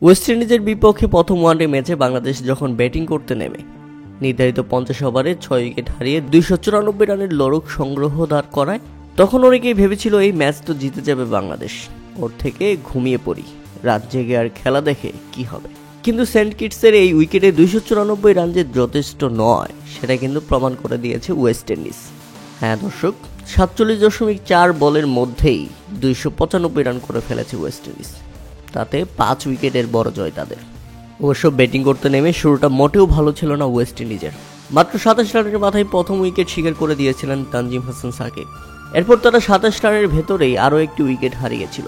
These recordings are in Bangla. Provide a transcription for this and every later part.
ওয়েস্ট ইন্ডিজের বিপক্ষে প্রথম ওয়ানডে ম্যাচে বাংলাদেশ যখন ব্যাটিং করতে নেমে নির্ধারিত 50 ওভারে 6 উইকেট হারিয়ে 294 রানের লড়ক সংগ্রহ দাঁড় করায়, তখন অনেকেই ভেবেছিল এই ম্যাচ তো জিতে যাবে বাংলাদেশ, ওর থেকে ঘুমিয়ে পড়ি, রাত জেগে আর খেলা দেখে কি হবে। কিন্তু সেন্ট কিটসের এই উইকেটে 294 রান যে যথেষ্ট নয় সেটা কিন্তু প্রমাণ করে দিয়েছে ওয়েস্ট ইন্ডিজ। হ্যাঁ দর্শক, 47.4 বলের মধ্যেই 295 রান করে ফেলেছে ওয়েস্ট ইন্ডিজ, তাতে 5 উইকেটের বড় জয় তাদের। অবশ্য ব্যাটিং করতে নেমে শুরুটা মোটেও ভালো ছিল না ওয়েস্ট ইন্ডিজের। মাত্র 27 রানের মাথায় প্রথম উইকেট শিকার করে দিয়েছিলেন তানজিম হাসান সাকিব। এরপর তারা 27 রানের ভেতরেই আরও একটি উইকেট হারিয়েছিল।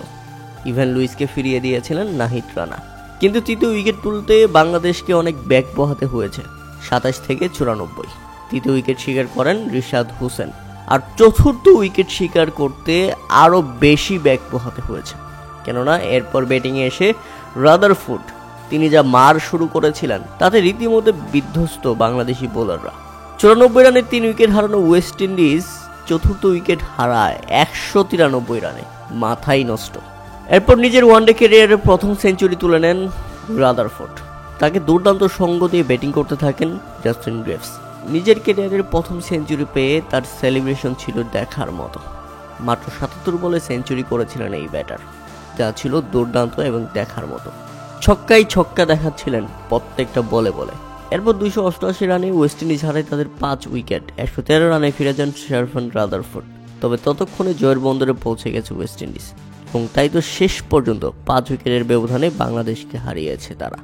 ইভান লুইসকে ফিরিয়ে দিয়েছিলেন নাহিদ রানা। কিন্তু তৃতীয় উইকেট তুলতে বাংলাদেশকে অনেক ব্যাক বহাতে হয়েছে, 27 থেকে 94। তৃতীয় উইকেট শিকার করেন রিশাদ হোসেন। আর চতুর্থ উইকেট শিকার করতে আরও বেশি ব্যাক বহাতে হয়েছে, কেননা এরপর ব্যাটিংয়ে এসে রাদারফোর্ড তিনি যা মার শুরু করেছিলেন তাতে রীতিমতো বিধ্বস্ত বাংলাদেশি বোলাররা। 94 রানের 3 উইকেট হারানো ওয়েস্ট ইন্ডিজ চতুর্থ উইকেট হারায় 193 রানে, মাথাই নষ্ট। এরপর নিজের ওয়ানডে ক্যারিয়ারের প্রথম সেঞ্চুরি তুলে নেন রাদারফোর্ড। তাকে দুর্দান্ত সঙ্গ দিয়ে ব্যাটিং করতে থাকেন জাস্টিন গ্রেভস। নিজের ক্যারিয়ারের প্রথম সেঞ্চুরি পেয়ে তার সেলিব্রেশন ছিল দেখার মতো। মাত্র 77 বলে সেঞ্চুরি করেছিলেন এই ব্যাটার, যা ছিল দুর্দান্ত এবং দেখার মতো। ছক্কা দেখাচ্ছিলেন প্রত্যেকটা বলে বলে। এরপর 288 রানে ওয়েস্ট ইন্ডিজ হারায় তাদের 5 উইকেট। 113 রানে ফিরে যান শারফান রাদারফোর্ড। তবে ততক্ষণে জয়ের বন্দরে পৌঁছে গেছে ওয়েস্ট ইন্ডিজ, এবং তাই তো শেষ পর্যন্ত 5 উইকেটের ব্যবধানে বাংলাদেশকে হারিয়েছে তারা।